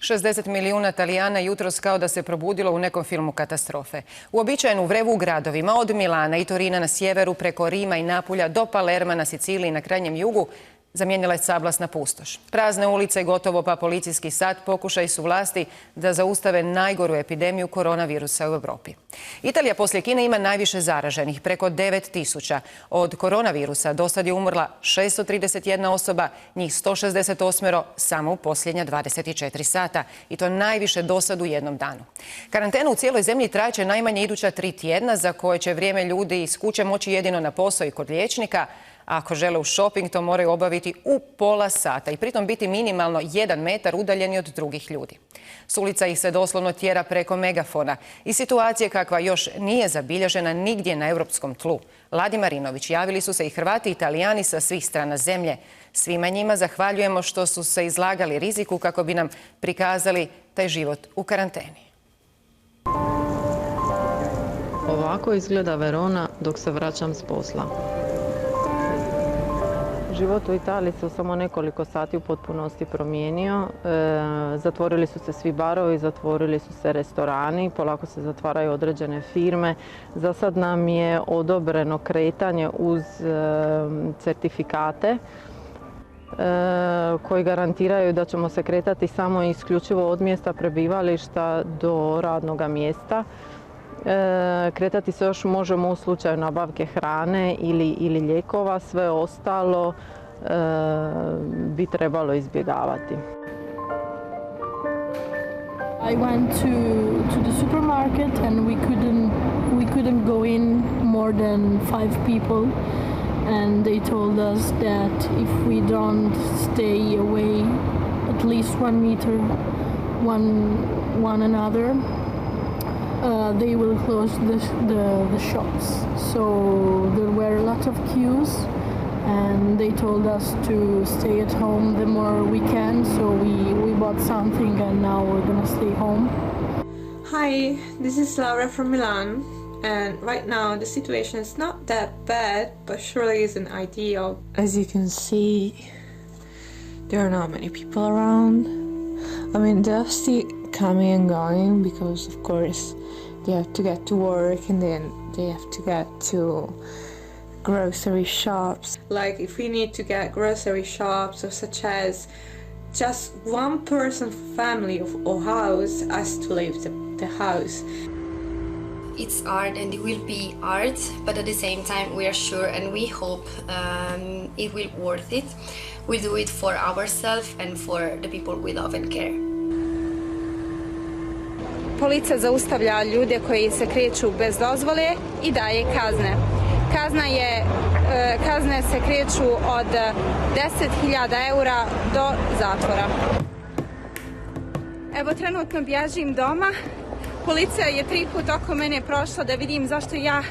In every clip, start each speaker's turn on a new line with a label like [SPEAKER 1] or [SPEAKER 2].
[SPEAKER 1] 60 milijuna Talijana jutros kao da se probudilo u nekom filmu katastrofe. Uobičajenu vrevu u gradovima od Milana i Torina na sjeveru preko Rima i Napulja do Palerma na Siciliji na krajnjem jugu zamijenila je sablasna pustoš. Prazne ulice, gotovo pa policijski sat, pokušaj su vlasti da zaustave najgoru epidemiju koronavirusa u Europi. Italija poslije Kine ima najviše zaraženih, preko 9.000. Od koronavirusa dosad je umrla 631 osoba, njih 168 samo u posljednja 24 sata. I to najviše dosad u jednom danu. Karantena u cijeloj zemlji trajaće najmanje iduća 3 tjedna, za koje će vrijeme ljudi iz kuće moći jedino na posao i kod liječnika. Ako žele u šoping, to moraju obaviti u pola sata i pritom biti minimalno 1 metar udaljeni od drugih ljudi. S ulica ih se doslovno tjera preko megafona i situacije kakva još nije zabilježena nigdje na europskom tlu. Ladi Marinović, javili su se i Hrvati i Talijani sa svih strana zemlje. Svima njima zahvaljujemo što su se izlagali riziku kako bi nam prikazali taj život u karanteni.
[SPEAKER 2] Ovako izgleda Verona dok se vraćam s posla. Život u Italiji se u samo nekoliko sati u potpunosti promijenio. Zatvorili su se svi barovi, zatvorili su se restorani, polako se zatvaraju određene firme. Za sad nam je odobreno kretanje uz certifikate koji garantiraju da ćemo se kretati samo i isključivo od mjesta prebivališta do radnoga mjesta. Kretati se još možemo u slučaju nabavke hrane ili lijekova, sve ostalo bi trebalo izbjegavati.
[SPEAKER 3] I went to the supermarket and we couldn't go in more than 5 people, and they told us that if we don't stay away at least 1 meter one another, they will close the shops. So there were a lot of queues, and they told us to stay at home the more we can. So we bought something, and now we're gonna stay home.
[SPEAKER 4] Hi, this is Laura from Milan, and right now the situation is not that bad, but surely isn't ideal. As you can see, there are not many people around. I mean, they're still coming and going because, of course, they have to get to work and then they have to get to grocery shops. Like if we need to get grocery shops, or such as just one person family or house has to leave the house.
[SPEAKER 5] It's art and it will be art, but at the same time we are sure and we hope it will worth it. We'll do it for ourselves and for the people we love and care.
[SPEAKER 6] Policija zaustavlja ljude koji se kreću bez dozvole i daje kazne. Kazne se kreću od 10.000 eura do zatvora. Evo, trenutno bježim doma. Policija je 3 puta oko mene prošla da vidim zašto ja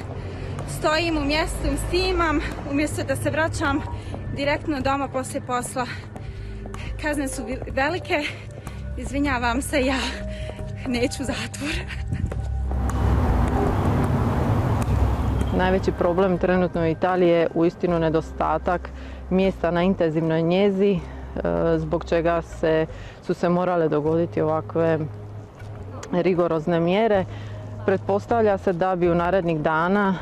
[SPEAKER 6] stojim u mjestu, snimam, umjesto da se vraćam direktno doma poslije posla. Kazne su velike, izvinjavam se, ja neću zatvor.
[SPEAKER 2] Najveći problem trenutno u Italiji je uistinu nedostatak mjesta na intenzivnoj njezi, zbog čega su se morale dogoditi ovakve rigorozne mjere. Pretpostavlja se da bi u narednih dana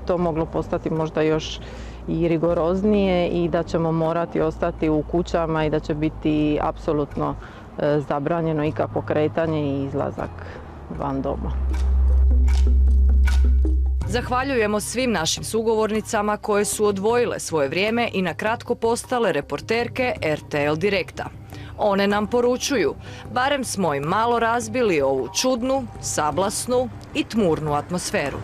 [SPEAKER 2] to moglo postati možda još i rigoroznije i da ćemo morati ostati u kućama i da će biti apsolutno zabranjeno ikakvo kretanje i izlazak van doma.
[SPEAKER 7] Zahvaljujemo svim našim sugovornicama koje su odvojile svoje vrijeme i na kratko postale reporterke RTL Direkta. One nam poručuju, barem smo im malo razbili ovu čudnu, sablasnu i tmurnu atmosferu.